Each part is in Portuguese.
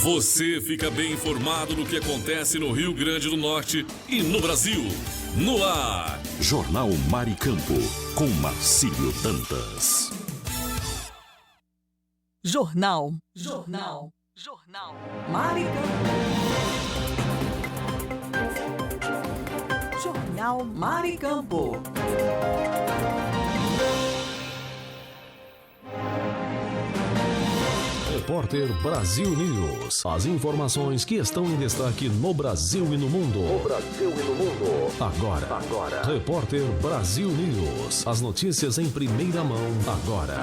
Você fica bem informado do que acontece no Rio Grande do Norte e no Brasil. No ar, Jornal Maricampo, com Marcílio Dantas. Jornal Maricampo. Jornal Maricampo. Repórter Brasil News. As informações que estão em destaque no Brasil e no mundo. Agora. Repórter Brasil News. As notícias em primeira mão. Agora.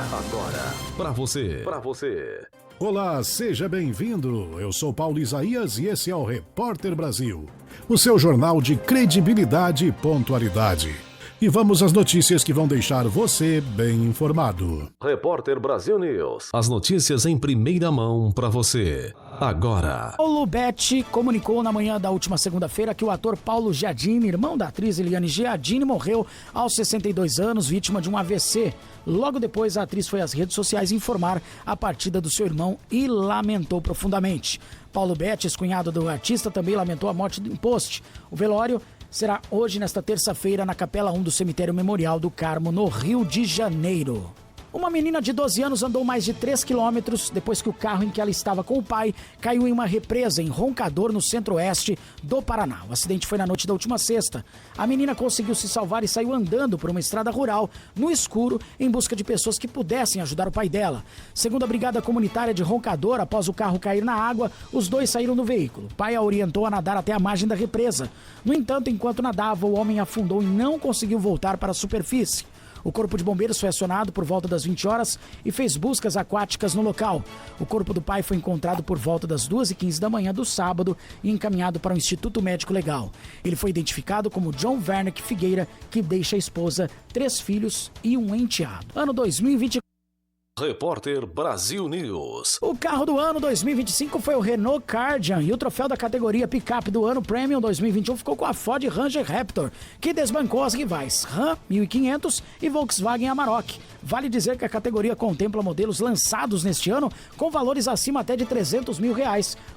Para você. Olá, seja bem-vindo. Eu sou Paulo Isaías e esse é o Repórter Brasil, o seu jornal de credibilidade e pontualidade. E vamos às notícias que vão deixar você bem informado. Repórter Brasil News. As notícias em primeira mão para você. Agora. Paulo Betti comunicou na manhã da última segunda-feira que o ator Paulo Giardini, irmão da atriz Eliane Giardini, morreu aos 62 anos, vítima de um AVC. Logo depois, a atriz foi às redes sociais informar a partida do seu irmão e lamentou profundamente. Paulo Betti, ex-cunhado do artista, também lamentou a morte em post. O velório será hoje, nesta terça-feira, na Capela 1 do Cemitério Memorial do Carmo, no Rio de Janeiro. Uma menina de 12 anos andou mais de 3 quilômetros depois que o carro em que ela estava com o pai caiu em uma represa em Roncador, no centro-oeste do Paraná. O acidente foi na noite da última sexta. A menina conseguiu se salvar e saiu andando por uma estrada rural, no escuro, em busca de pessoas que pudessem ajudar o pai dela. Segundo a Brigada Comunitária de Roncador, após o carro cair na água, os dois saíram do veículo. O pai a orientou a nadar até a margem da represa. No entanto, enquanto nadava, o homem afundou e não conseguiu voltar para a superfície. O corpo de bombeiros foi acionado por volta das 20 horas e fez buscas aquáticas no local. O corpo do pai foi encontrado por volta das 2h15 da manhã do sábado e encaminhado para o Instituto Médico Legal. Ele foi identificado como John Wernick Figueira, que deixa a esposa, 3 filhos e um enteado. Ano 2024. Repórter Brasil News. O carro do ano 2025 foi o Renault Kardian e o troféu da categoria picape do ano Premium 2021 ficou com a Ford Ranger Raptor, que desbancou as rivais Ram 1500 e Volkswagen Amarok. Vale dizer que a categoria contempla modelos lançados neste ano com valores acima até de R$300 mil,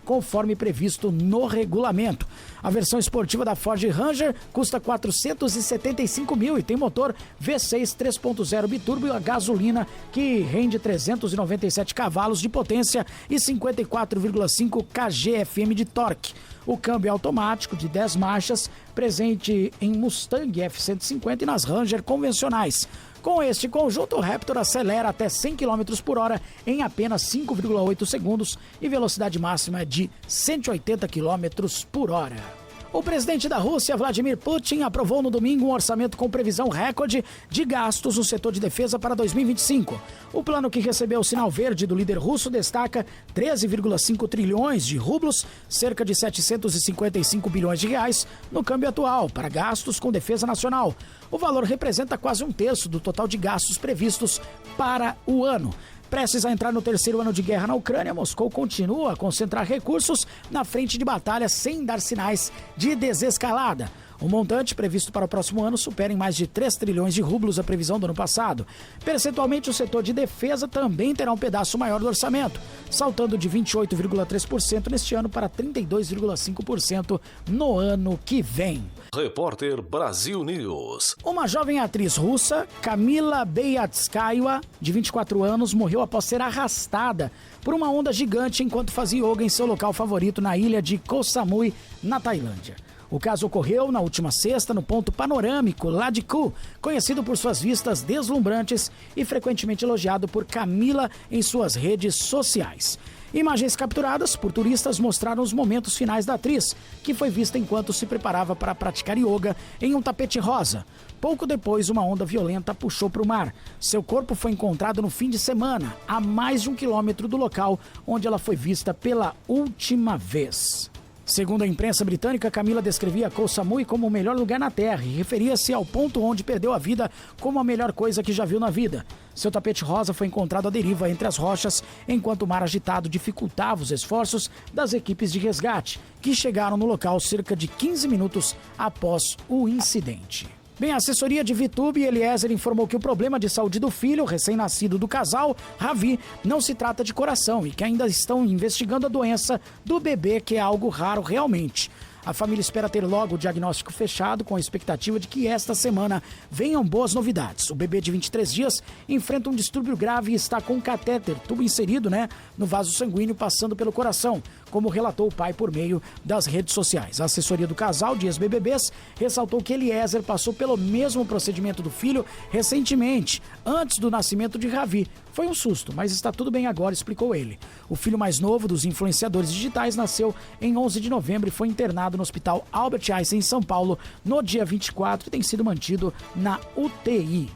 conforme previsto no regulamento. A versão esportiva da Ford Ranger custa R$475 mil e tem motor V6 3.0 biturbo a gasolina que rende 397 cavalos de potência e 54,5 kgfm de torque. O câmbio é automático de 10 marchas, presente em Mustang F-150 e nas Ranger convencionais. Com este conjunto, o Raptor acelera até 100 km por hora em apenas 5,8 segundos e velocidade máxima de 180 km por hora. O presidente da Rússia, Vladimir Putin, aprovou no domingo um orçamento com previsão recorde de gastos no setor de defesa para 2025. O plano, que recebeu o sinal verde do líder russo, destaca 13,5 trilhões de rublos, cerca de 755 bilhões de reais, no câmbio atual, para gastos com defesa nacional. O valor representa quase 1/3 do total de gastos previstos para o ano. Prestes a entrar no 3º ano de guerra na Ucrânia, Moscou continua a concentrar recursos na frente de batalha sem dar sinais de desescalada. O montante previsto para o próximo ano supera em mais de 3 trilhões de rublos a previsão do ano passado. Percentualmente, o setor de defesa também terá um pedaço maior do orçamento, saltando de 28,3% neste ano para 32,5% no ano que vem. Repórter Brasil News. Uma jovem atriz russa, Kamila Beyatskaya, de 24 anos, morreu após ser arrastada por uma onda gigante enquanto fazia yoga em seu local favorito na ilha de Koh Samui, na Tailândia. O caso ocorreu na última sexta no ponto panorâmico Ladku, conhecido por suas vistas deslumbrantes e frequentemente elogiado por Kamila em suas redes sociais. Imagens capturadas por turistas mostraram os momentos finais da atriz, que foi vista enquanto se preparava para praticar yoga em um tapete rosa. Pouco depois, uma onda violenta a puxou para o mar. Seu corpo foi encontrado no fim de semana, a mais de 1 quilômetro do local onde ela foi vista pela última vez. Segundo a imprensa britânica, Kamila descrevia Koh Samui como o melhor lugar na Terra e referia-se ao ponto onde perdeu a vida como a melhor coisa que já viu na vida. Seu tapete rosa foi encontrado à deriva entre as rochas, enquanto o mar agitado dificultava os esforços das equipes de resgate, que chegaram no local cerca de 15 minutos após o incidente. Bem, a assessoria de Vitube e Eliezer informou que o problema de saúde do filho, recém-nascido do casal, Ravi, não se trata de coração e que ainda estão investigando a doença do bebê, que é algo raro realmente. A família espera ter logo o diagnóstico fechado, com a expectativa de que esta semana venham boas novidades. O bebê de 23 dias enfrenta um distúrbio grave e está com um catéter, tubo inserido, no vaso sanguíneo passando pelo coração, como relatou o pai por meio das redes sociais. A assessoria do casal de ex-BBBs ressaltou que Eliezer passou pelo mesmo procedimento do filho recentemente, antes do nascimento de Ravi. Foi um susto, mas está tudo bem agora, explicou ele. O filho mais novo dos influenciadores digitais nasceu em 11 de novembro e foi internado no Hospital Albert Einstein, em São Paulo, no dia 24 e tem sido mantido na UTI.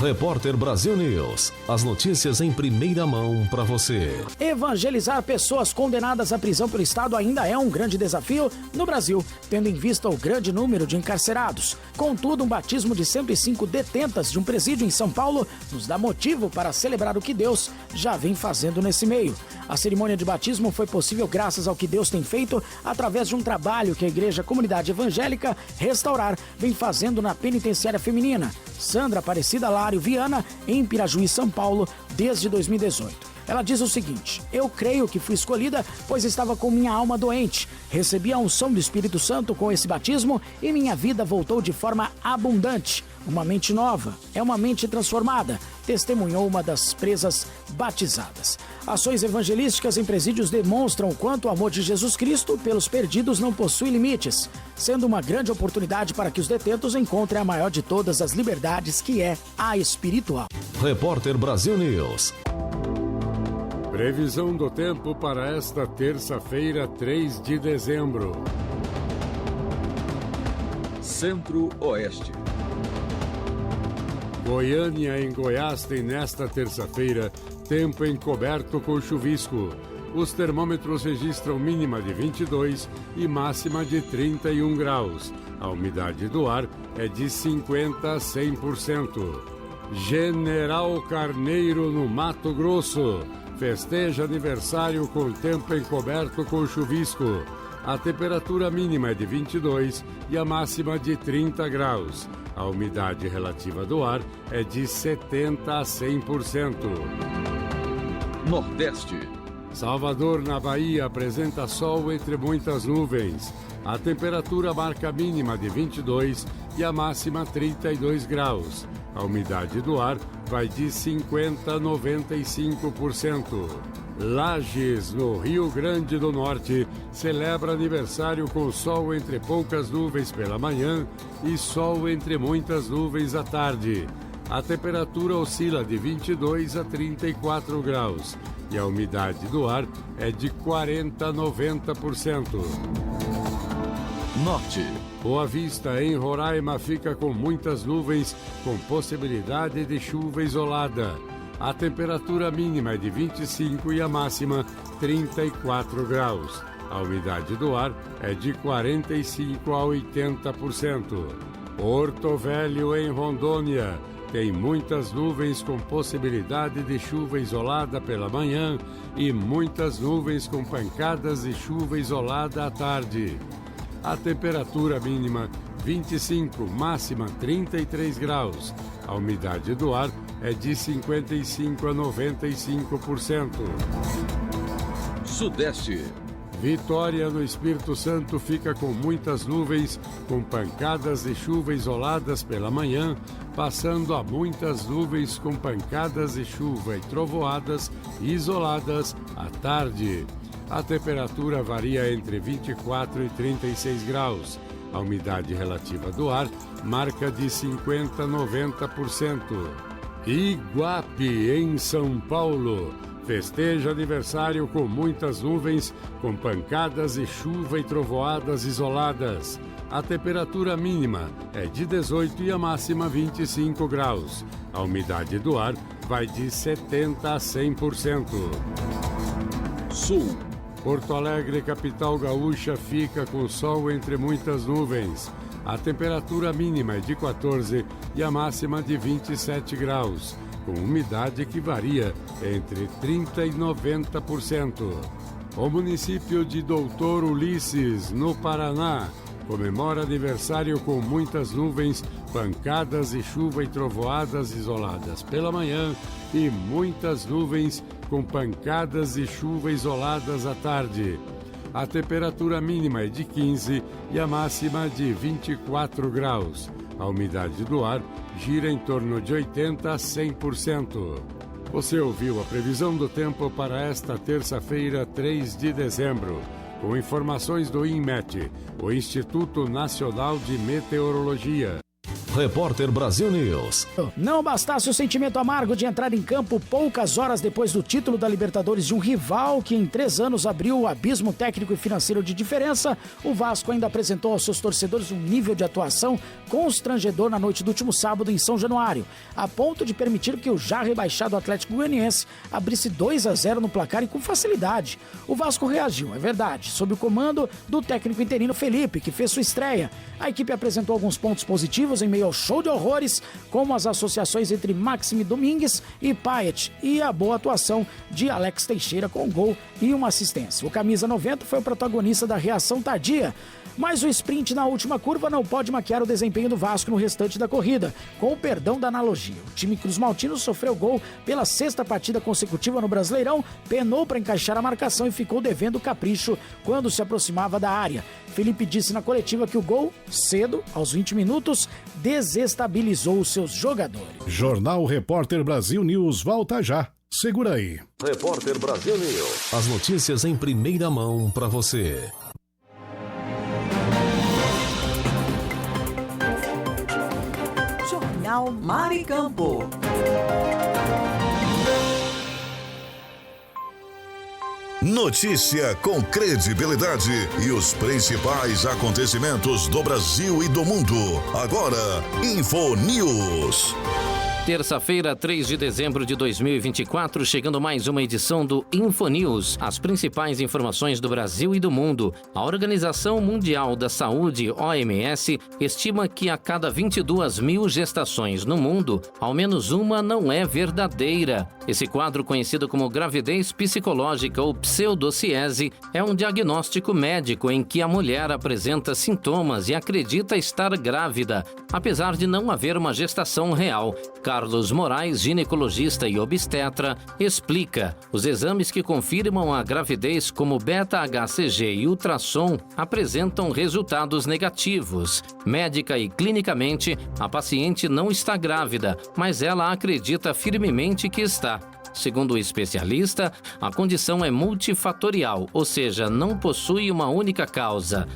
Repórter Brasil News. As notícias em primeira mão para você. Evangelizar pessoas condenadas à prisão pelo Estado ainda é um grande desafio no Brasil, tendo em vista o grande número de encarcerados. Contudo, um batismo de 105 detentas de um presídio em São Paulo nos dá motivo para celebrar o que Deus já vem fazendo nesse meio. A cerimônia de batismo foi possível graças ao que Deus tem feito através de um trabalho que a Igreja Comunidade Evangélica Restaurar vem fazendo na penitenciária feminina Sandra Aparecida Lário Viana, em Pirajuí, São Paulo, desde 2018. Ela diz o seguinte: eu creio que fui escolhida, pois estava com minha alma doente. Recebi a unção do Espírito Santo com esse batismo e minha vida voltou de forma abundante. Uma mente nova, é uma mente transformada, testemunhou uma das presas batizadas. Ações evangelísticas em presídios demonstram o quanto o amor de Jesus Cristo pelos perdidos não possui limites, sendo uma grande oportunidade para que os detentos encontrem a maior de todas as liberdades, que é a espiritual. Repórter Brasil News. Previsão do tempo para esta terça-feira, 3 de dezembro. Centro-Oeste. Goiânia, em Goiás, tem nesta terça-feira tempo encoberto com chuvisco. Os termômetros registram mínima de 22 e máxima de 31 graus. A umidade do ar é de 50% a 100%. General Carneiro, no Mato Grosso, festeja aniversário com tempo encoberto com chuvisco. A temperatura mínima é de 22 e a máxima de 30 graus. A umidade relativa do ar é de 70% a 100%. Nordeste. Salvador, na Bahia, apresenta sol entre muitas nuvens. A temperatura marca a mínima de 22 e a máxima 32 graus. A umidade do ar vai de 50% a 95%. Lages, no Rio Grande do Norte, celebra aniversário com sol entre poucas nuvens pela manhã e sol entre muitas nuvens à tarde. A temperatura oscila de 22 a 34 graus e a umidade do ar é de 40% a 90%. Norte. Boa Vista, em Roraima, fica com muitas nuvens, com possibilidade de chuva isolada. A temperatura mínima é de 25 e a máxima 34 graus. A umidade do ar é de 45% a 80%. Porto Velho, em Rondônia, tem muitas nuvens com possibilidade de chuva isolada pela manhã e muitas nuvens com pancadas de chuva isolada à tarde. A temperatura mínima 25, máxima 33 graus. A umidade do ar é de 55% a 95%. Sudeste. Vitória, no Espírito Santo, fica com muitas nuvens, com pancadas de chuva isoladas pela manhã, passando a muitas nuvens com pancadas de chuva e trovoadas isoladas à tarde. A temperatura varia entre 24 e 36 graus. A umidade relativa do ar marca de 50% a 90%. Iguape, em São Paulo, festeja aniversário com muitas nuvens, com pancadas de chuva e trovoadas isoladas. A temperatura mínima é de 18 e a máxima 25 graus. A umidade do ar vai de 70% a 100%. Sul. Porto Alegre, capital gaúcha, fica com sol entre muitas nuvens. A temperatura mínima é de 14 e a máxima de 27 graus, com umidade que varia entre 30% e 90%. O município de Doutor Ulisses, no Paraná, comemora aniversário com muitas nuvens, pancadas e chuva e trovoadas isoladas pela manhã e muitas nuvens com pancadas e chuva isoladas à tarde. A temperatura mínima é de 15 e a máxima de 24 graus. A umidade do ar gira em torno de 80% a 100%. Você ouviu a previsão do tempo para esta terça-feira, 3 de dezembro. Com informações do INMET, o Instituto Nacional de Meteorologia. Repórter Brasil News. Não bastasse o sentimento amargo de entrar em campo poucas horas depois do título da Libertadores de um rival que em 3 anos abriu o abismo técnico e financeiro de diferença, o Vasco ainda apresentou aos seus torcedores um nível de atuação constrangedor na noite do último sábado em São Januário, a ponto de permitir que o já rebaixado Atlético Goianiense abrisse 2-0 no placar e com facilidade. O Vasco reagiu, é verdade, sob o comando do técnico interino Felipe, que fez sua estreia. A equipe apresentou alguns pontos positivos em meio ao show de horrores, como as associações entre Maxime Domingues e Payet e a boa atuação de Alex Teixeira com um gol e uma assistência. O camisa 90 foi o protagonista da reação tardia, mas o sprint na última curva não pode maquiar o desempenho do Vasco no restante da corrida, com o perdão da analogia. O time Cruz Maltino sofreu gol pela 6ª partida consecutiva no Brasileirão, penou para encaixar a marcação e ficou devendo capricho quando se aproximava da área. Felipe disse na coletiva que o gol, cedo, aos 20 minutos, desestabilizou os seus jogadores. Jornal Repórter Brasil News volta já. Segura aí. Repórter Brasil News. As notícias em primeira mão para você. Jornal Maricampo. Notícia com credibilidade e os principais acontecimentos do Brasil e do mundo. Agora, Info News. Terça-feira, 3 de dezembro de 2024, chegando mais uma edição do InfoNews, as principais informações do Brasil e do mundo. A Organização Mundial da Saúde, OMS, estima que a cada 22 mil gestações no mundo, ao menos uma não é verdadeira. Esse quadro, conhecido como gravidez psicológica ou pseudociese, é um diagnóstico médico em que a mulher apresenta sintomas e acredita estar grávida, apesar de não haver uma gestação real. Carlos Moraes, ginecologista e obstetra, explica: os exames que confirmam a gravidez, como beta-HCG e ultrassom, apresentam resultados negativos. Médica e clinicamente, a paciente não está grávida, mas ela acredita firmemente que está. Segundo o especialista, a condição é multifatorial, ou seja, não possui uma única causa.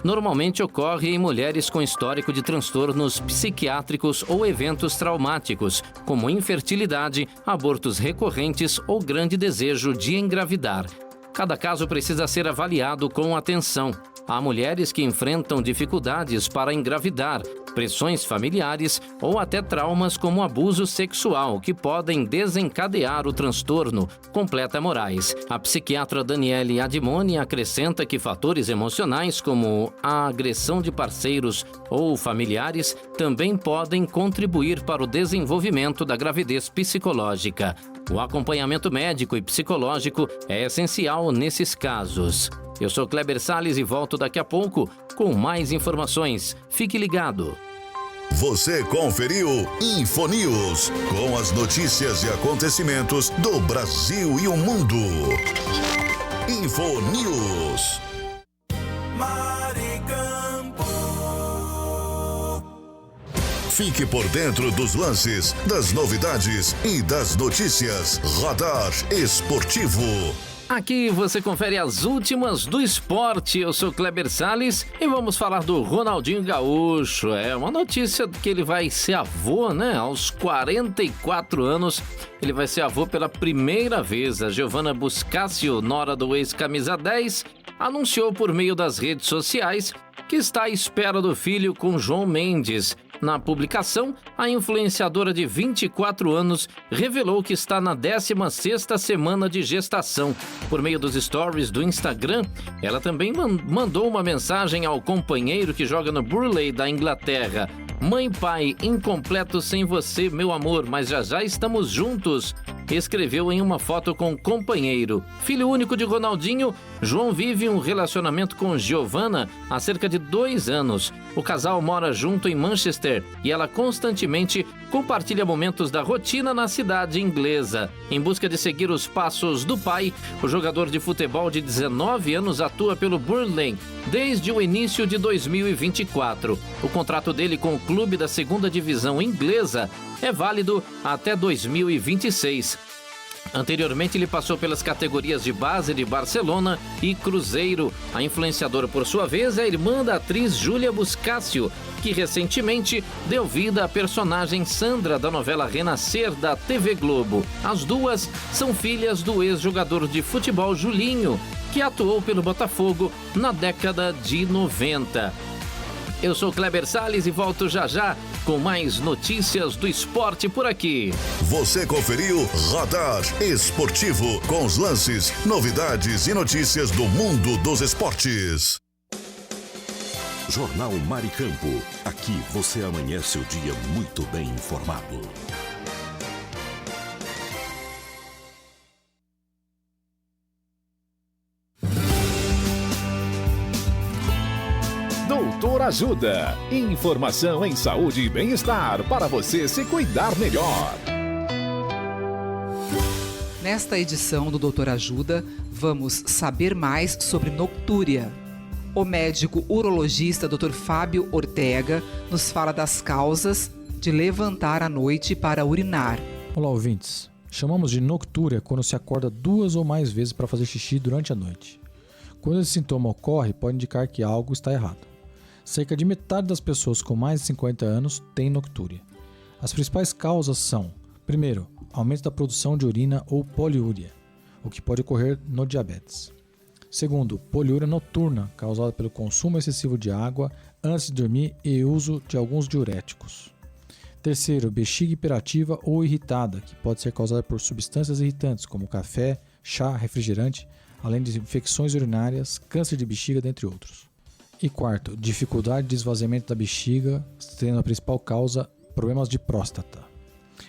Normalmente ocorre em mulheres com histórico de transtornos psiquiátricos ou eventos traumáticos, como infertilidade, abortos recorrentes ou grande desejo de engravidar. Cada caso precisa ser avaliado com atenção. Há mulheres que enfrentam dificuldades para engravidar, pressões familiares ou até traumas como abuso sexual, que podem desencadear o transtorno, completa Moraes. A psiquiatra Daniele Adimoni acrescenta que fatores emocionais como a agressão de parceiros ou familiares também podem contribuir para o desenvolvimento da gravidez psicológica. O acompanhamento médico e psicológico é essencial nesses casos. Eu sou Kleber Salles e volto daqui a pouco com mais informações. Fique ligado. Você conferiu InfoNews, com as notícias e acontecimentos do Brasil e o mundo. InfoNews. Maricampo. Fique por dentro dos lances, das novidades e das notícias. Radar Esportivo. Aqui você confere as últimas do esporte. Eu sou Kleber Salles e vamos falar do Ronaldinho Gaúcho. É uma notícia que ele vai ser avô, né? Aos 44 anos, ele vai ser avô pela primeira vez. A Giovanna Buscácio, nora do ex-camisa 10, anunciou por meio das redes sociais que está à espera do filho com João Mendes. Na publicação, a influenciadora de 24 anos revelou que está na 16ª semana de gestação. Por meio dos stories do Instagram, ela também mandou uma mensagem ao companheiro que joga no Burley da Inglaterra. Mãe e pai, incompleto sem você, meu amor, mas já já estamos juntos. escreveu em uma foto com o companheiro. Filho único de Ronaldinho, João vive um relacionamento com Giovanna há cerca de 2 anos. O casal mora junto em Manchester e ela constantemente compartilha momentos da rotina na cidade inglesa. Em busca de seguir os passos do pai, o jogador de futebol de 19 anos atua pelo Burnley desde o início de 2024. O contrato dele com o clube da 2ª divisão inglesa é válido até 2026. Anteriormente, ele passou pelas categorias de base de Barcelona e Cruzeiro. A influenciadora, por sua vez, é a irmã da atriz Júlia Buscácio, que recentemente deu vida à personagem Sandra da novela Renascer da TV Globo. As duas são filhas do ex-jogador de futebol Julinho, que atuou pelo Botafogo na década de 90. Eu sou Kleber Salles e volto já com mais notícias do esporte por aqui. Você conferiu Radar Esportivo com os lances, novidades e notícias do mundo dos esportes. Jornal Maricampo. Aqui você amanhece o dia muito bem informado. Doutor Ajuda. Informação em saúde e bem-estar para você se cuidar melhor. Nesta edição do Doutor Ajuda, vamos saber mais sobre noctúria. O médico urologista Dr. Fábio Ortega nos fala das causas de levantar à noite para urinar. Olá, ouvintes. Chamamos de noctúria quando se acorda 2 ou mais vezes para fazer xixi durante a noite. Quando esse sintoma ocorre, pode indicar que algo está errado. Cerca de metade das pessoas com mais de 50 anos tem noctúria. As principais causas são: primeiro, aumento da produção de urina ou poliúria, o que pode ocorrer no diabetes. Segundo, poliúria noturna, causada pelo consumo excessivo de água antes de dormir e uso de alguns diuréticos. Terceiro, bexiga hiperativa ou irritada, que pode ser causada por substâncias irritantes como café, chá, refrigerante, além de infecções urinárias, câncer de bexiga, dentre outros. E quarto, dificuldade de esvaziamento da bexiga, sendo a principal causa problemas de próstata.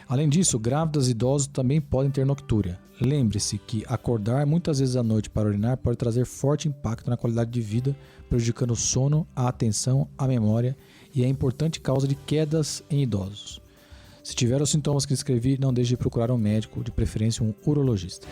Além disso, grávidas e idosos também podem ter noctúria. Lembre-se que acordar muitas vezes à noite para urinar pode trazer forte impacto na qualidade de vida, prejudicando o sono, a atenção, a memória e é importante causa de quedas em idosos. Se tiver os sintomas que descrevi, não deixe de procurar um médico, de preferência um urologista.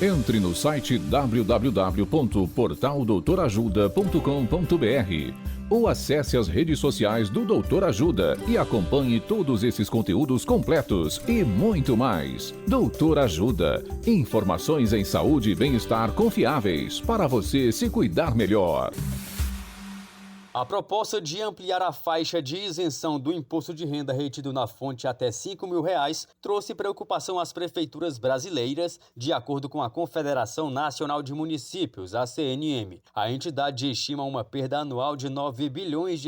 Entre no site www.portaldoutorajuda.com.br ou acesse as redes sociais do Doutor Ajuda e acompanhe todos esses conteúdos completos e muito mais. Doutor Ajuda. Informações em saúde e bem-estar confiáveis para você se cuidar melhor. A proposta de ampliar a faixa de isenção do imposto de renda retido na fonte até R$ 5.000 trouxe preocupação às prefeituras brasileiras, de acordo com a Confederação Nacional de Municípios, a CNM. A entidade estima uma perda anual de R$ 9 bilhões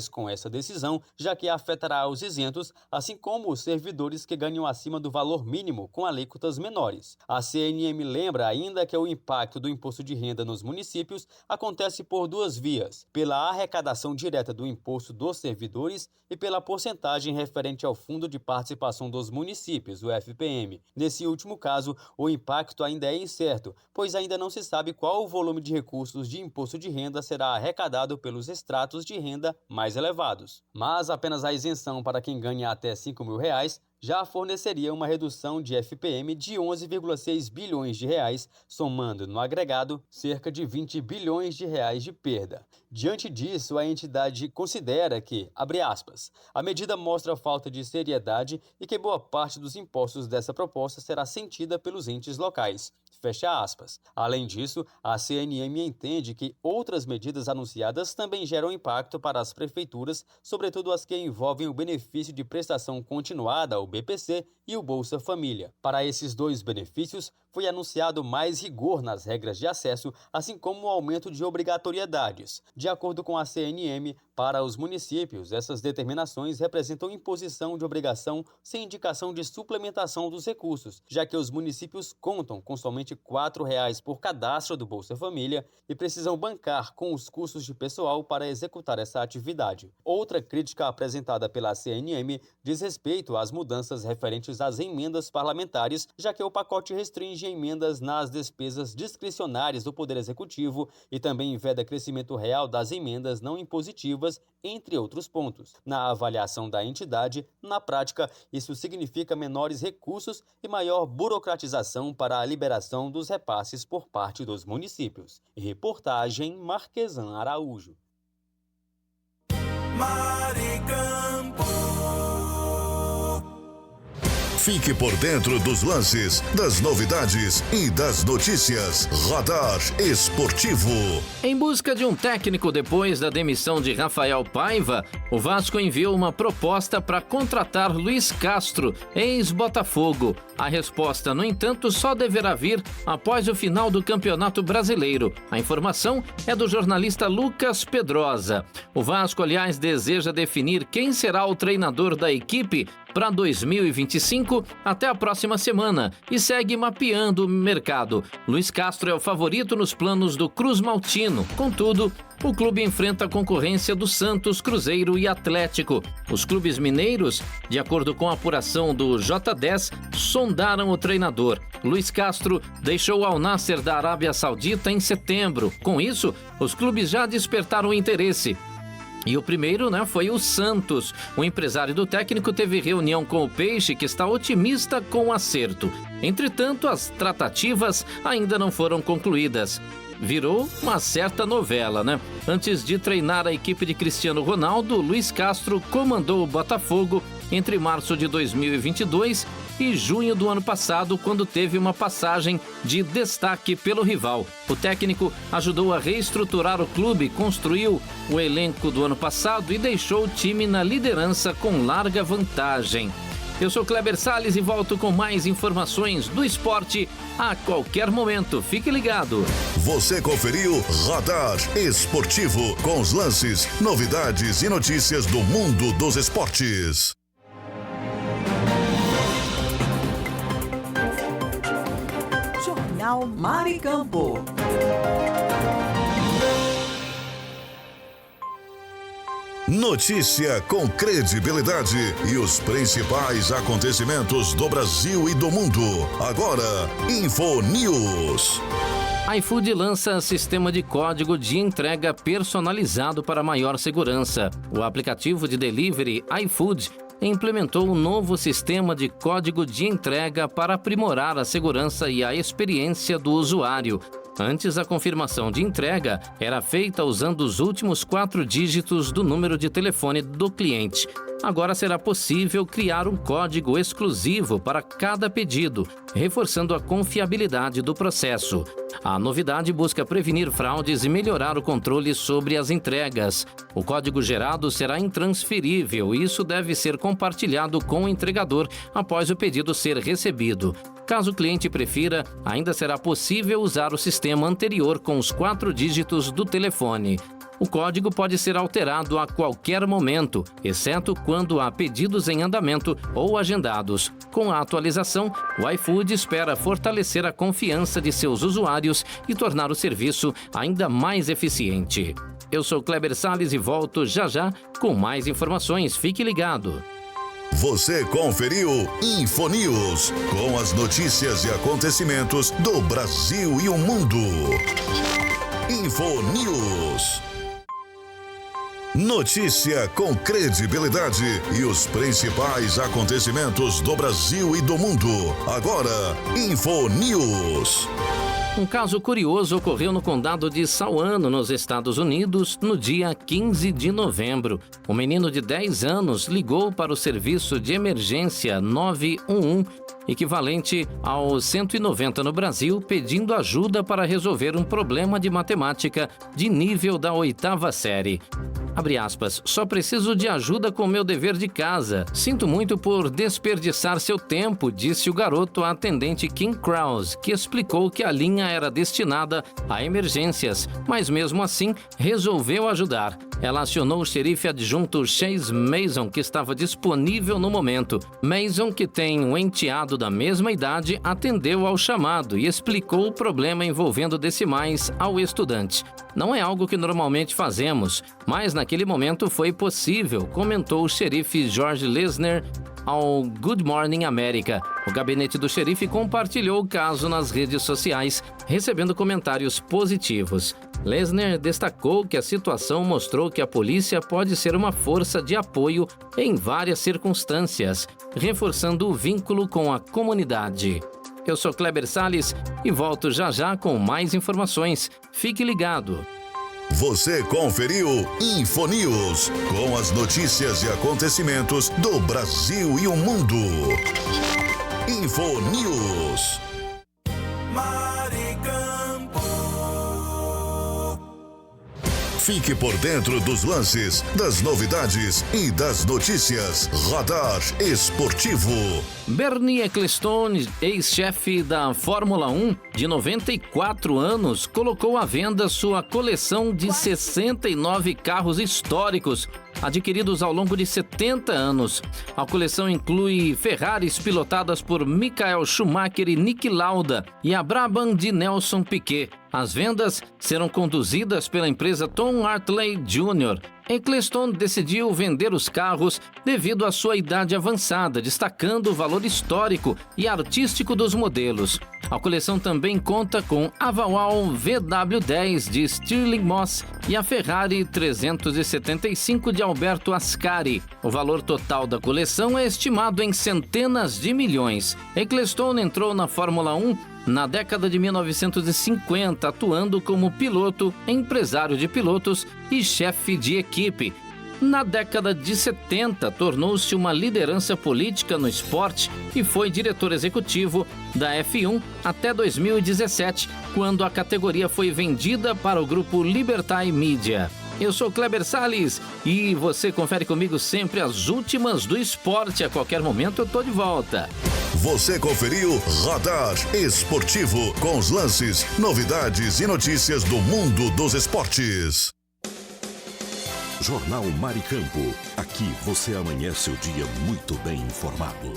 com essa decisão, já que afetará os isentos, assim como os servidores que ganham acima do valor mínimo com alíquotas menores. A CNM lembra ainda que o impacto do imposto de renda nos municípios acontece por 2 vias: pela arrecadação direta do imposto dos servidores e pela porcentagem referente ao Fundo de Participação dos Municípios, o FPM. Nesse último caso, o impacto ainda é incerto, pois ainda não se sabe qual o volume de recursos de imposto de renda será arrecadado pelos estratos de renda mais elevados. Mas apenas a isenção para quem ganha até R$ 5.000 já forneceria uma redução de FPM de 11,6 bilhões de reais, somando no agregado cerca de 20 bilhões de reais de perda. Diante disso, a entidade considera que, abre aspas, a medida mostra falta de seriedade e que boa parte dos impostos dessa proposta será sentida pelos entes locais. Fecha aspas. Além disso, a CNM entende que outras medidas anunciadas também geram impacto para as prefeituras, sobretudo as que envolvem o benefício de prestação continuada, o BPC, e o Bolsa Família. Para esses 2 benefícios, foi anunciado mais rigor nas regras de acesso, assim como o aumento de obrigatoriedades. De acordo com a CNM, para os municípios, essas determinações representam imposição de obrigação sem indicação de suplementação dos recursos, já que os municípios contam com somente somente R$ 4,00 por cadastro do Bolsa Família e precisam bancar com os custos de pessoal para executar essa atividade. Outra crítica apresentada pela CNM diz respeito às mudanças referentes às emendas parlamentares, já que o pacote restringe emendas nas despesas discricionárias do Poder Executivo e também veda crescimento real das emendas não impositivas, entre outros pontos. Na avaliação da entidade, na prática, isso significa menores recursos e maior burocratização para a liberação dos repasses por parte dos municípios. Reportagem Marquesan Araújo. Fique por dentro dos lances, das novidades e das notícias. Radar Esportivo. Em busca de um técnico depois da demissão de Rafael Paiva, o Vasco enviou uma proposta para contratar Luiz Castro, ex-Botafogo. A resposta, no entanto, só deverá vir após o final do Campeonato Brasileiro. A informação é do jornalista Lucas Pedrosa. O Vasco, aliás, deseja definir quem será o treinador da equipe para 2025 até a próxima semana e segue mapeando o mercado. Luiz Castro é o favorito nos planos do Cruz Maltino. Contudo, o clube enfrenta a concorrência do Santos, Cruzeiro e Atlético. Os clubes mineiros, de acordo com a apuração do J10, sondaram o treinador. Luiz Castro deixou o Al Nassr da Arábia Saudita em setembro. Com isso, os clubes já despertaram interesse. E o primeiro, foi o Santos. O empresário do técnico teve reunião com o Peixe, que está otimista com o acerto. Entretanto, as tratativas ainda não foram concluídas. Virou uma certa novela, Antes de treinar a equipe de Cristiano Ronaldo, Luiz Castro comandou o Botafogo entre março de 2022 e junho do ano passado, quando teve uma passagem de destaque pelo rival. O técnico ajudou a reestruturar o clube, construiu o elenco do ano passado e deixou o time na liderança com larga vantagem. Eu sou Kleber Salles e volto com mais informações do esporte a qualquer momento. Fique ligado. Você conferiu Radar Esportivo com os lances, novidades e notícias do mundo dos esportes. Jornal Mar e Campo. Notícia com credibilidade e os principais acontecimentos do Brasil e do mundo. Agora, InfoNews. iFood lança sistema de código de entrega personalizado para maior segurança. O aplicativo de delivery iFood implementou um novo sistema de código de entrega para aprimorar a segurança e a experiência do usuário. Antes, a confirmação de entrega era feita usando os últimos 4 dígitos do número de telefone do cliente. Agora será possível criar um código exclusivo para cada pedido, reforçando a confiabilidade do processo. A novidade busca prevenir fraudes e melhorar o controle sobre as entregas. O código gerado será intransferível e isso deve ser compartilhado com o entregador após o pedido ser recebido. Caso o cliente prefira, ainda será possível usar o sistema anterior com os 4 dígitos do telefone. O código pode ser alterado a qualquer momento, exceto quando há pedidos em andamento ou agendados. Com a atualização, o iFood espera fortalecer a confiança de seus usuários e tornar o serviço ainda mais eficiente. Eu sou Kleber Salles e volto já com mais informações. Fique ligado. Você conferiu InfoNews, com as notícias e acontecimentos do Brasil e o mundo. InfoNews. Notícia com credibilidade e os principais acontecimentos do Brasil e do mundo. Agora, InfoNews. Um caso curioso ocorreu no condado de Sauano, nos Estados Unidos, no dia 15 de novembro. Um menino de 10 anos ligou para o serviço de emergência 911, equivalente ao 190 no Brasil, pedindo ajuda para resolver um problema de matemática de nível da 8ª série. Abre aspas, só preciso de ajuda com meu dever de casa. Sinto muito por desperdiçar seu tempo, disse o garoto à atendente Kim Krause, que explicou que a linha era destinada a emergências, mas mesmo assim resolveu ajudar. Ela acionou o xerife adjunto Chase Mason, que estava disponível no momento. Mason, que tem um enteado da mesma idade, atendeu ao chamado e explicou o problema envolvendo decimais ao estudante. Não é algo que normalmente fazemos, mas naquele momento foi possível, comentou o xerife George Lesner ao Good Morning America. O gabinete do xerife compartilhou o caso nas redes sociais, recebendo comentários positivos. Lesner destacou que a situação mostrou que a polícia pode ser uma força de apoio em várias circunstâncias, reforçando o vínculo com a comunidade. Eu sou Kleber Salles e volto já já com mais informações. Fique ligado. Você conferiu InfoNews, com as notícias e acontecimentos do Brasil e o mundo. InfoNews. Fique por dentro dos lances, das novidades e das notícias. Radar Esportivo. Bernie Ecclestone, ex-chefe da Fórmula 1, de 94 anos, colocou à venda sua coleção de 69 carros históricos, adquiridos ao longo de 70 anos. A coleção inclui Ferraris pilotadas por Michael Schumacher e Niki Lauda e a Brabham de Nelson Piquet. As vendas serão conduzidas pela empresa Tom Hartley Jr. Ecclestone decidiu vender os carros devido à sua idade avançada, destacando o valor histórico e artístico dos modelos. A coleção também conta com a Vauxhall VW10 de Stirling Moss e a Ferrari 375 de Alberto Ascari. O valor total da coleção é estimado em centenas de milhões. Ecclestone entrou na Fórmula 1 na década de 1950, atuando como piloto, empresário de pilotos e chefe de equipe. Na década de 70, tornou-se uma liderança política no esporte e foi diretor executivo da F1 até 2017, quando a categoria foi vendida para o grupo Liberty Media. Eu sou Kleber Salles e você confere comigo sempre as últimas do esporte. A qualquer momento eu tô de volta. Você conferiu Radar Esportivo, com os lances, novidades e notícias do mundo dos esportes. Jornal Maricampo. Aqui você amanhece o dia muito bem informado.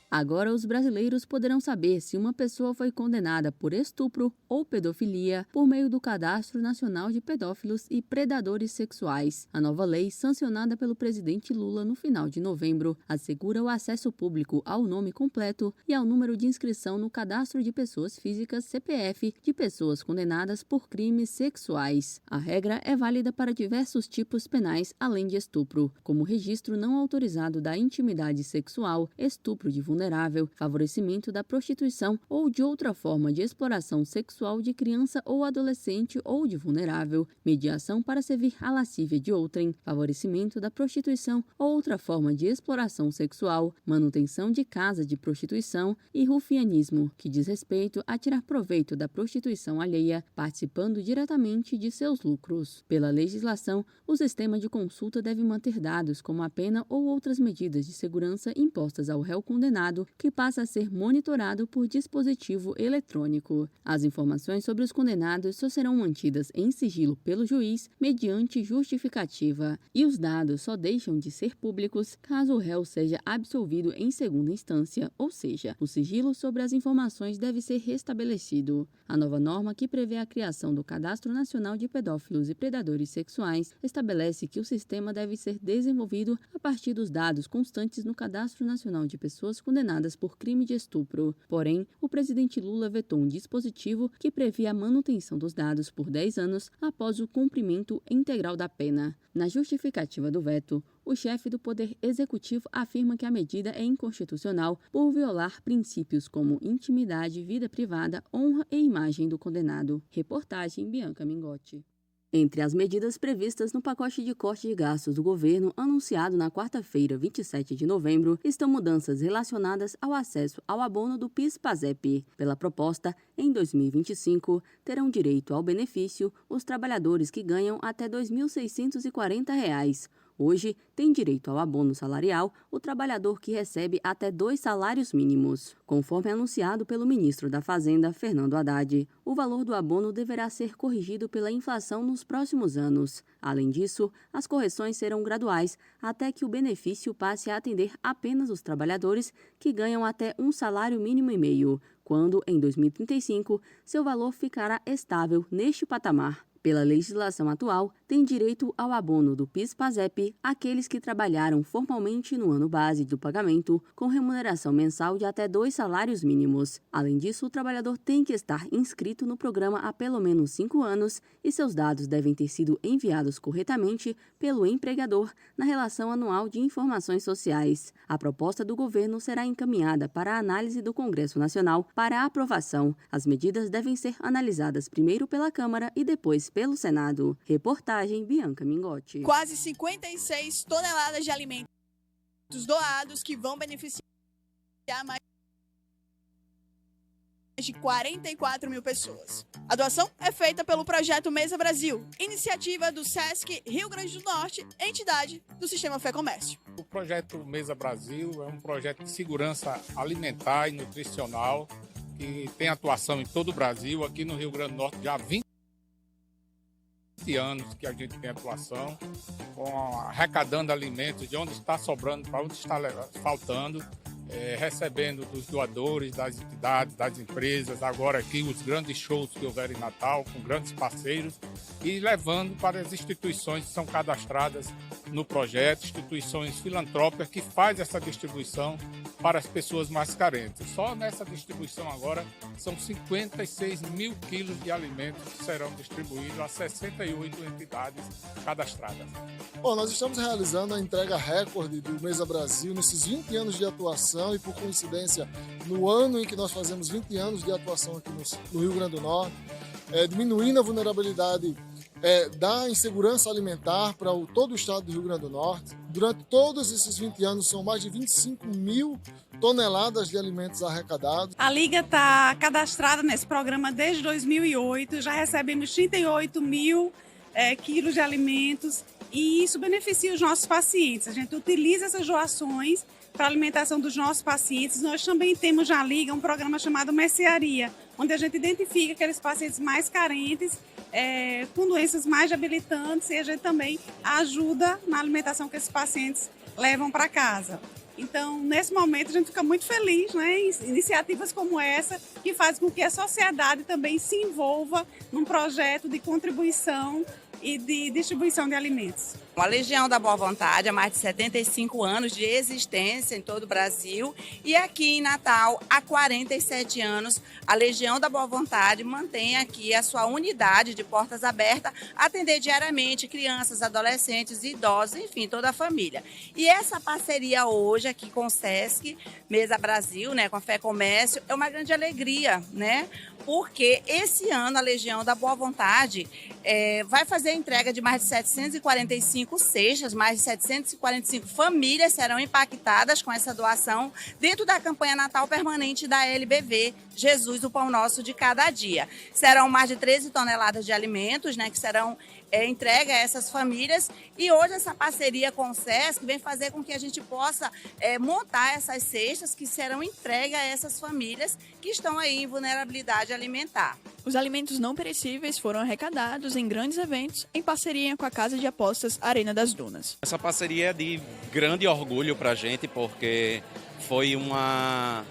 Agora os brasileiros poderão saber se uma pessoa foi condenada por estupro ou pedofilia por meio do Cadastro Nacional de Pedófilos e Predadores Sexuais. A nova lei, sancionada pelo presidente Lula no final de novembro, assegura o acesso público ao nome completo e ao número de inscrição no Cadastro de Pessoas Físicas CPF de pessoas condenadas por crimes sexuais. A regra é válida para diversos tipos penais, além de estupro, como registro não autorizado da intimidade sexual, estupro de vulnerável, favorecimento da prostituição ou de outra forma de exploração sexual de criança ou adolescente ou de vulnerável, mediação para servir à lascívia de outrem, favorecimento da prostituição ou outra forma de exploração sexual, manutenção de casa de prostituição e rufianismo, que diz respeito a tirar proveito da prostituição alheia, participando diretamente de seus lucros. Pela legislação, o sistema de consulta deve manter dados como a pena ou outras medidas de segurança impostas ao réu condenado, que passa a ser monitorado por dispositivo eletrônico. As informações sobre os condenados só serão mantidas em sigilo pelo juiz mediante justificativa, e os dados só deixam de ser públicos caso o réu seja absolvido em segunda instância, ou seja, o sigilo sobre as informações deve ser restabelecido. A nova norma, que prevê a criação do Cadastro Nacional de Pedófilos e Predadores Sexuais, estabelece que o sistema deve ser desenvolvido a partir dos dados constantes no Cadastro Nacional de Pessoas condenadas por crime de estupro. Porém, o presidente Lula vetou um dispositivo que previa a manutenção dos dados por 10 anos após o cumprimento integral da pena. Na justificativa do veto, o chefe do Poder Executivo afirma que a medida é inconstitucional por violar princípios como intimidade, vida privada, honra e imagem do condenado. Reportagem Bianca Mingotti. Entre as medidas previstas no pacote de corte de gastos do governo anunciado na quarta-feira, 27 de novembro, estão mudanças relacionadas ao acesso ao abono do PIS/PASEP. Pela proposta, em 2025, terão direito ao benefício os trabalhadores que ganham até R$ 2.640. Hoje, tem direito ao abono salarial o trabalhador que recebe até 2 salários mínimos. Conforme anunciado pelo ministro da Fazenda, Fernando Haddad, o valor do abono deverá ser corrigido pela inflação nos próximos anos. Além disso, as correções serão graduais até que o benefício passe a atender apenas os trabalhadores que ganham até 1 salário mínimo e meio, quando, em 2035, seu valor ficará estável neste patamar. Pela legislação atual, tem direito ao abono do PIS/PASEP aqueles que trabalharam formalmente no ano base do pagamento, com remuneração mensal de até 2 salários mínimos. Além disso, o trabalhador tem que estar inscrito no programa há pelo menos 5 anos e seus dados devem ter sido enviados corretamente pelo empregador na relação anual de informações sociais. A proposta do governo será encaminhada para a análise do Congresso Nacional para aprovação. As medidas devem ser analisadas primeiro pela Câmara e depois pelo Senado. Reportagem Bianca Mingotti. Quase 56 toneladas de alimentos doados que vão beneficiar mais de 44 mil pessoas. A doação é feita pelo projeto Mesa Brasil, iniciativa do SESC Rio Grande do Norte, entidade do Sistema Fé Comércio. O projeto Mesa Brasil é um projeto de segurança alimentar e nutricional que tem atuação em todo o Brasil. Aqui no Rio Grande do Norte já há 20 anos que a gente tem atuação, arrecadando alimentos de onde está sobrando para onde está faltando, recebendo dos doadores, das entidades, das empresas, agora aqui os grandes shows que houver em Natal, com grandes parceiros, e levando para as instituições que são cadastradas no projeto, instituições filantrópicas que fazem essa distribuição para as pessoas mais carentes. Só nessa distribuição agora são 56 mil quilos de alimentos que serão distribuídos a 68 entidades cadastradas. Bom, nós estamos realizando a entrega recorde do Mesa Brasil nesses 20 anos de atuação e, por coincidência, no ano em que nós fazemos 20 anos de atuação aqui no Rio Grande do Norte, diminuindo a vulnerabilidade da insegurança alimentar para todo o estado do Rio Grande do Norte. Durante todos esses 20 anos, são mais de 25 mil toneladas de alimentos arrecadados. A Liga está cadastrada nesse programa desde 2008, já recebemos 38 mil quilos de alimentos e isso beneficia os nossos pacientes. A gente utiliza essas doações para a alimentação dos nossos pacientes. Nós também temos na Liga um programa chamado Mercearia, onde a gente identifica aqueles pacientes mais carentes, com doenças mais debilitantes, e a gente também ajuda na alimentação que esses pacientes levam para casa. Então, nesse momento, a gente fica muito feliz, né, em iniciativas como essa, que fazem com que a sociedade também se envolva num projeto de contribuição e de distribuição de alimentos. A Legião da Boa Vontade há mais de 75 anos de existência em todo o Brasil e aqui em Natal há 47 anos a Legião da Boa Vontade mantém aqui a sua unidade de portas abertas, atender diariamente crianças, adolescentes, idosos, enfim, toda a família. E essa parceria hoje aqui com o SESC Mesa Brasil, né, com a Fé Comércio, é uma grande alegria, né? Porque esse ano a Legião da Boa Vontade vai fazer a entrega de mais de 745 cestas, mais de 745 famílias serão impactadas com essa doação dentro da campanha Natal Permanente da LBV, Jesus, o Pão Nosso de Cada Dia. Serão mais de 13 toneladas de alimentos, né, que serão entregue a essas famílias, e hoje essa parceria com o SESC vem fazer com que a gente possa montar essas cestas que serão entregues a essas famílias que estão aí em vulnerabilidade alimentar. Os alimentos não perecíveis foram arrecadados em grandes eventos em parceria com a Casa de Apostas Arena das Dunas. Essa parceria é de grande orgulho para a gente, porque foi uma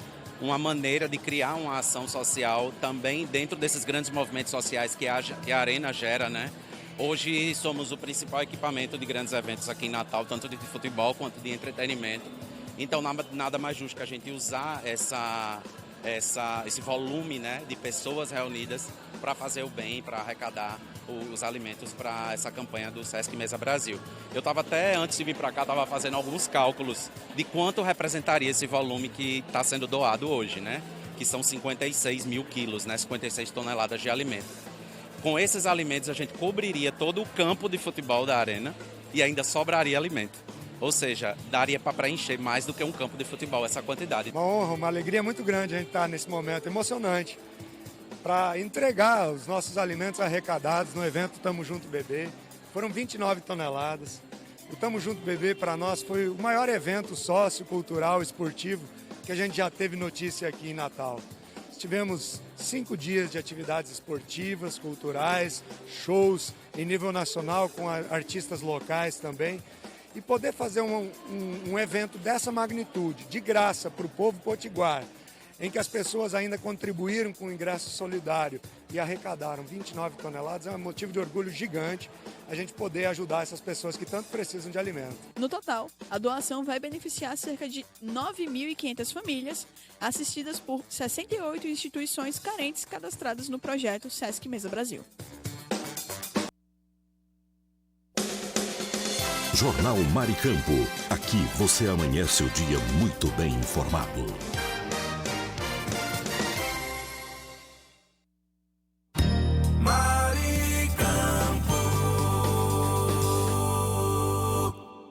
maneira de criar uma ação social também dentro desses grandes movimentos sociais que a Arena gera, né? Hoje somos o principal equipamento de grandes eventos aqui em Natal, tanto de futebol quanto de entretenimento. Então nada mais justo que a gente usar esse volume, né, de pessoas reunidas para fazer o bem, para arrecadar os alimentos para essa campanha do SESC Mesa Brasil. Eu estava até, antes de vir para cá, estava fazendo alguns cálculos de quanto representaria esse volume que está sendo doado hoje, né? Que são 56 mil quilos, né? 56 toneladas de alimento. Com esses alimentos, a gente cobriria todo o campo de futebol da Arena e ainda sobraria alimento. Ou seja, daria para preencher mais do que um campo de futebol, essa quantidade. Uma honra, uma alegria muito grande a gente estar nesse momento emocionante para entregar os nossos alimentos arrecadados no evento Tamo Junto Bebê. Foram 29 toneladas O Tamo Junto Bebê, para nós, foi o maior evento sociocultural esportivo que a gente já teve notícia aqui em Natal. Tivemos 5 dias de atividades esportivas, culturais, shows em nível nacional com artistas locais também. E poder fazer um evento dessa magnitude, de graça para o povo potiguar, em que as pessoas ainda contribuíram com o ingresso solidário e arrecadaram 29 toneladas, é um motivo de orgulho gigante a gente poder ajudar essas pessoas que tanto precisam de alimento. No total, a doação vai beneficiar cerca de 9.500 famílias, assistidas por 68 instituições carentes cadastradas no projeto Sesc Mesa Brasil. Jornal Mar e Campo. Aqui você amanhece o dia muito bem informado.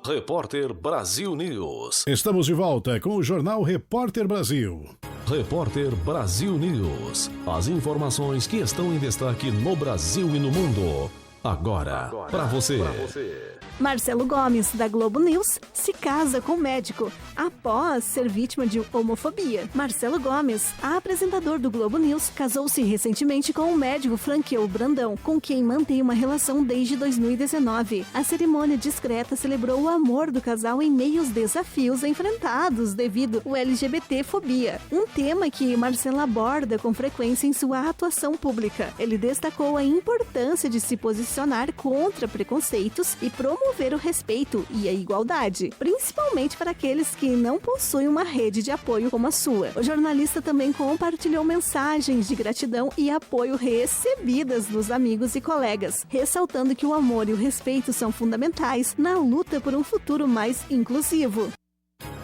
Repórter Brasil News. Estamos de volta com o Jornal Repórter Brasil. Repórter Brasil News. As informações que estão em destaque no Brasil e no mundo. Agora para você. Marcelo Gomes, da Globo News, se casa com médico após ser vítima de homofobia. Marcelo Gomes, apresentador do Globo News, casou-se recentemente com o médico Franqueu Brandão, com quem mantém uma relação desde 2019. A cerimônia discreta celebrou o amor do casal em meio aos desafios enfrentados devido à LGBT-fobia, um tema que Marcelo aborda com frequência em sua atuação pública. Ele destacou a importância de se posicionar contra preconceitos e promover o respeito e a igualdade, principalmente para aqueles que não possuem uma rede de apoio como a sua. O jornalista também compartilhou mensagens de gratidão e apoio recebidas dos amigos e colegas, ressaltando que o amor e o respeito são fundamentais na luta por um futuro mais inclusivo.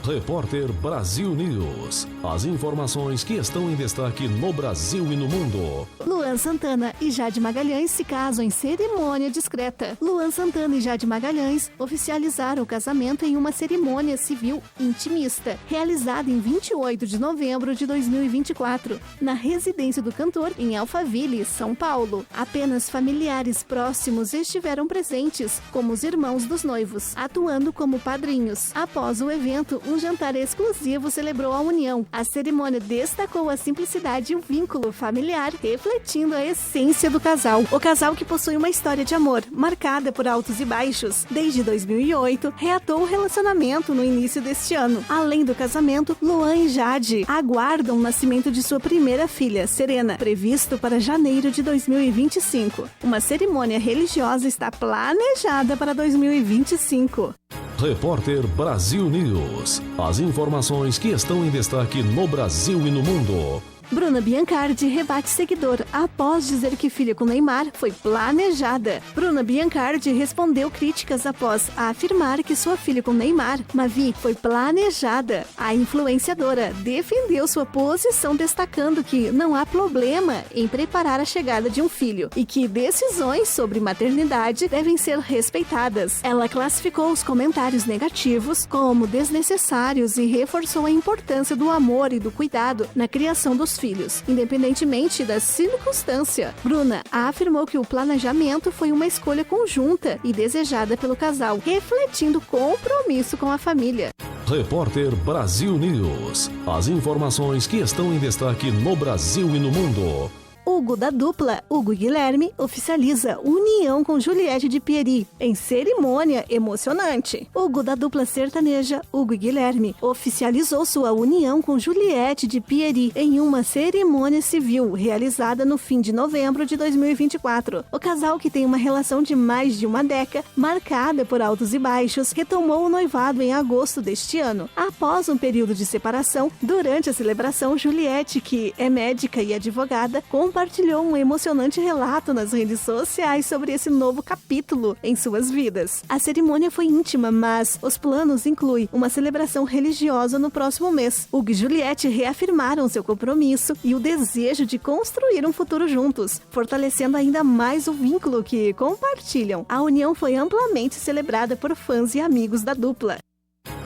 Repórter Brasil News. As informações que estão em destaque no Brasil e no mundo. Luan Santana e Jade Magalhães se casam em cerimônia discreta. Luan Santana e Jade Magalhães oficializaram o casamento em uma cerimônia civil intimista, realizada em 28 de novembro de 2024, na residência do cantor em Alphaville, São Paulo. Apenas familiares próximos estiveram presentes, como os irmãos dos noivos, atuando como padrinhos. Após o evento, um jantar exclusivo celebrou a união. A cerimônia destacou a simplicidade e o vínculo familiar, refletindo a essência do casal. O casal, que possui uma história de amor marcada por altos e baixos desde 2008, reatou o relacionamento no início deste ano. Além do casamento, Luan e Jade aguardam o nascimento de sua primeira filha, Serena, previsto para janeiro de 2025. Uma cerimônia religiosa está planejada para 2025. Repórter Brasil News. As informações que estão em destaque no Brasil e no mundo. Bruna Biancardi rebate seguidor após dizer que filha com Neymar foi planejada. Bruna Biancardi respondeu críticas após afirmar que sua filha com Neymar, Mavi, foi planejada. A influenciadora defendeu sua posição, destacando que não há problema em preparar a chegada de um filho e que decisões sobre maternidade devem ser respeitadas. Ela classificou os comentários negativos como desnecessários e reforçou a importância do amor e do cuidado na criação dos filhos, independentemente da circunstância. Bruna afirmou que o planejamento foi uma escolha conjunta e desejada pelo casal, refletindo compromisso com a família. Repórter Brasil News. As informações que estão em destaque no Brasil e no mundo. Hugo da dupla Hugo e Guilherme oficializa união com Juliette de Pieri em cerimônia emocionante. Hugo da dupla sertaneja Hugo e Guilherme oficializou sua união com Juliette de Pieri em uma cerimônia civil realizada no fim de novembro de 2024. O casal, que tem uma relação de mais de uma década, marcada por altos e baixos, retomou o noivado em agosto deste ano. Após um período de separação, durante a celebração, Juliette, que é médica e advogada, compartilhou um emocionante relato nas redes sociais sobre esse novo capítulo em suas vidas. A cerimônia foi íntima, mas os planos incluem uma celebração religiosa no próximo mês. Hugo e Juliette reafirmaram seu compromisso e o desejo de construir um futuro juntos, fortalecendo ainda mais o vínculo que compartilham. A união foi amplamente celebrada por fãs e amigos da dupla.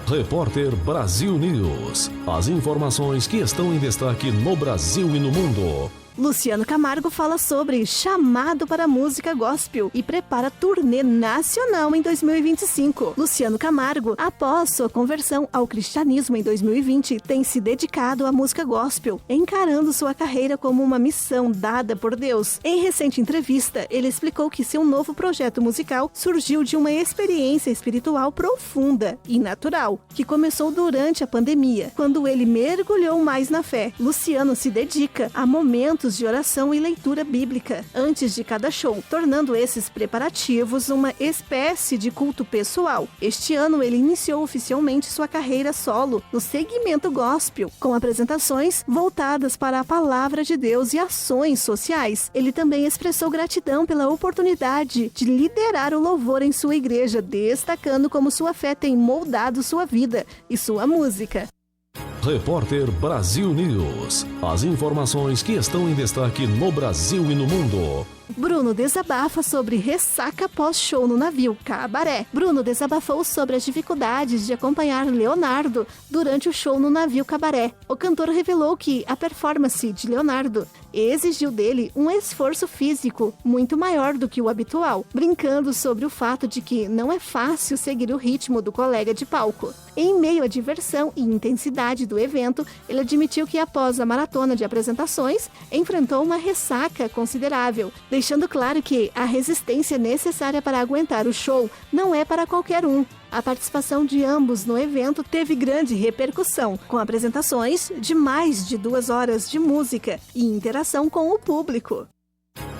Repórter Brasil News. As informações que estão em destaque no Brasil e no mundo. Luciano Camargo fala sobre chamado para a música gospel e prepara turnê nacional em 2025. Luciano Camargo, após sua conversão ao cristianismo em 2020, tem se dedicado à música gospel, encarando sua carreira como uma missão dada por Deus. Em recente entrevista, ele explicou que seu novo projeto musical surgiu de uma experiência espiritual profunda e natural, que começou durante a pandemia, quando ele mergulhou mais na fé. Luciano se dedica a momentos de oração e leitura bíblica antes de cada show, tornando esses preparativos uma espécie de culto pessoal. Este ano ele iniciou oficialmente sua carreira solo no segmento gospel, com apresentações voltadas para a palavra de Deus e ações sociais. Ele também expressou gratidão pela oportunidade de liderar o louvor em sua igreja, destacando como sua fé tem moldado sua vida e sua música. Repórter Brasil News. As informações que estão em destaque no Brasil e no mundo. Bruno desabafa sobre ressaca pós-show no navio Cabaré. Bruno desabafou sobre as dificuldades de acompanhar Leonardo durante o show no navio Cabaré. O cantor revelou que a performance de Leonardo exigiu dele um esforço físico muito maior do que o habitual, brincando sobre o fato de que não é fácil seguir o ritmo do colega de palco. Em meio à diversão e intensidade do evento, ele admitiu que após a maratona de apresentações, enfrentou uma ressaca considerável, deixando claro que a resistência necessária para aguentar o show não é para qualquer um. A participação de ambos no evento teve grande repercussão, com apresentações de mais de 2 horas de música e interação com o público.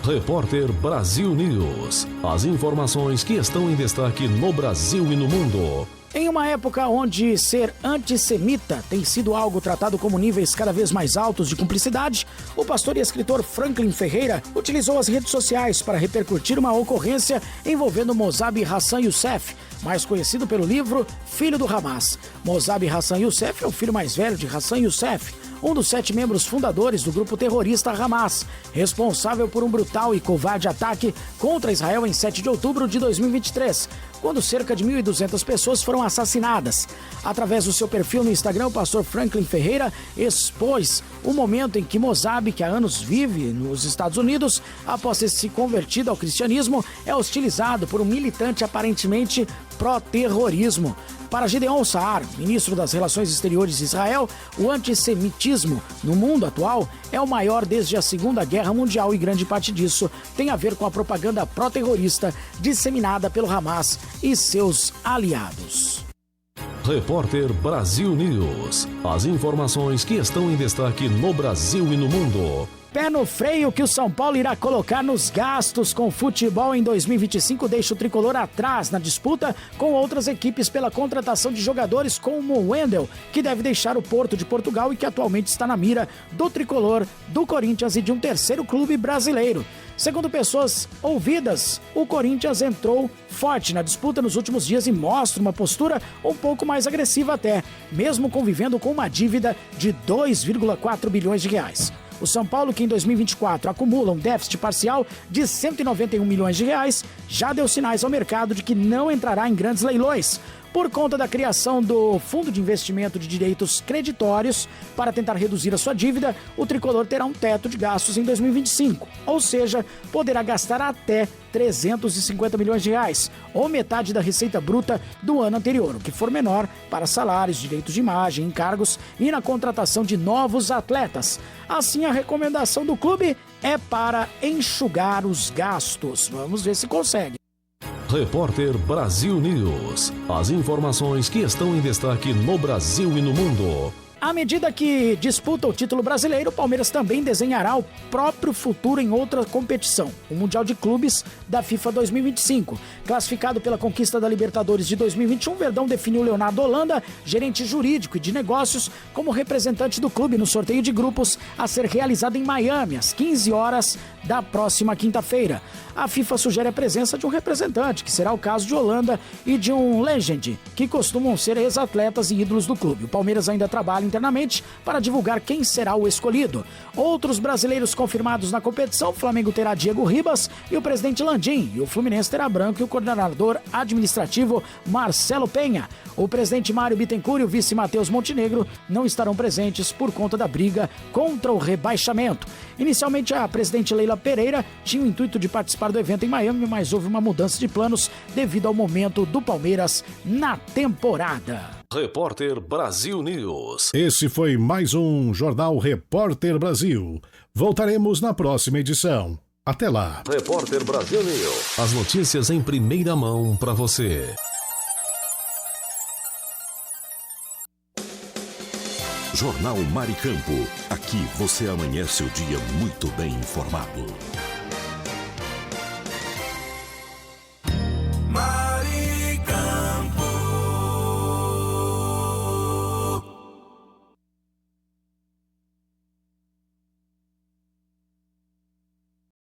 Repórter Brasil News. As informações que estão em destaque no Brasil e no mundo. Em uma época onde ser antissemita tem sido algo tratado como níveis cada vez mais altos de cumplicidade, o pastor e escritor Franklin Ferreira utilizou as redes sociais para repercutir uma ocorrência envolvendo Mossab Hassan Youssef, mais conhecido pelo livro Filho do Hamas. Mossab Hassan Youssef é o filho mais velho de Hassan Youssef, um dos 7 membros fundadores do grupo terrorista Hamas, responsável por um brutal e covarde ataque contra Israel em 7 de outubro de 2023, quando cerca de 1.200 pessoas foram assassinadas. Através do seu perfil no Instagram, o pastor Franklin Ferreira expôs o momento em que Mossab, que há anos vive nos Estados Unidos, após ter se convertido ao cristianismo, é hostilizado por um militante aparentemente pró-terrorismo. Para Gideon Saar, ministro das Relações Exteriores de Israel, o antissemitismo no mundo atual é o maior desde a Segunda Guerra Mundial e grande parte disso tem a ver com a propaganda pró-terrorista disseminada pelo Hamas e seus aliados. Repórter Brasil News. As informações que estão em destaque no Brasil e no mundo. Pé no freio que o São Paulo irá colocar nos gastos com futebol em 2025 deixa o tricolor atrás na disputa com outras equipes pela contratação de jogadores como o Wendel, que deve deixar o Porto de Portugal e que atualmente está na mira do tricolor, do Corinthians e de um terceiro clube brasileiro. Segundo pessoas ouvidas, o Corinthians entrou forte na disputa nos últimos dias e mostra uma postura um pouco mais agressiva até, mesmo convivendo com uma dívida de 2,4 bilhões de reais. O São Paulo, que em 2024 acumula um déficit parcial de 191 milhões de reais, já deu sinais ao mercado de que não entrará em grandes leilões. Por conta da criação do Fundo de Investimento de Direitos Creditórios, para tentar reduzir a sua dívida, o tricolor terá um teto de gastos em 2025, ou seja, poderá gastar até 350 milhões de reais, ou metade da receita bruta do ano anterior, o que for menor para salários, direitos de imagem, encargos e na contratação de novos atletas. Assim, a recomendação do clube é para enxugar os gastos. Vamos ver se consegue. Repórter Brasil News. As informações que estão em destaque no Brasil e no mundo. À medida que disputa o título brasileiro, o Palmeiras também desenhará o próprio futuro em outra competição, o Mundial de Clubes da FIFA 2025. Classificado pela conquista da Libertadores de 2021, o Verdão definiu Leonardo Holanda, gerente jurídico e de negócios, como representante do clube no sorteio de grupos a ser realizado em Miami, às 15 horas da próxima quinta-feira. A FIFA sugere a presença de um representante, que será o caso de Holanda, e de um legend, que costumam ser ex-atletas e ídolos do clube. O Palmeiras ainda trabalha em internamente para divulgar quem será o escolhido. Outros brasileiros confirmados na competição: o Flamengo terá Diego Ribas e o presidente Landim, e o Fluminense terá Branco e o coordenador administrativo Marcelo Penha. O presidente Mário Bittencourt e o vice Matheus Montenegro não estarão presentes por conta da briga contra o rebaixamento. Inicialmente, a presidente Leila Pereira tinha o intuito de participar do evento em Miami, mas houve uma mudança de planos devido ao momento do Palmeiras na temporada. Repórter Brasil News. Esse foi mais um Jornal Repórter Brasil. Voltaremos na próxima edição. Até lá. Repórter Brasil News. As notícias em primeira mão para você. Jornal Mar e Campo. Aqui você amanhece o dia muito bem informado.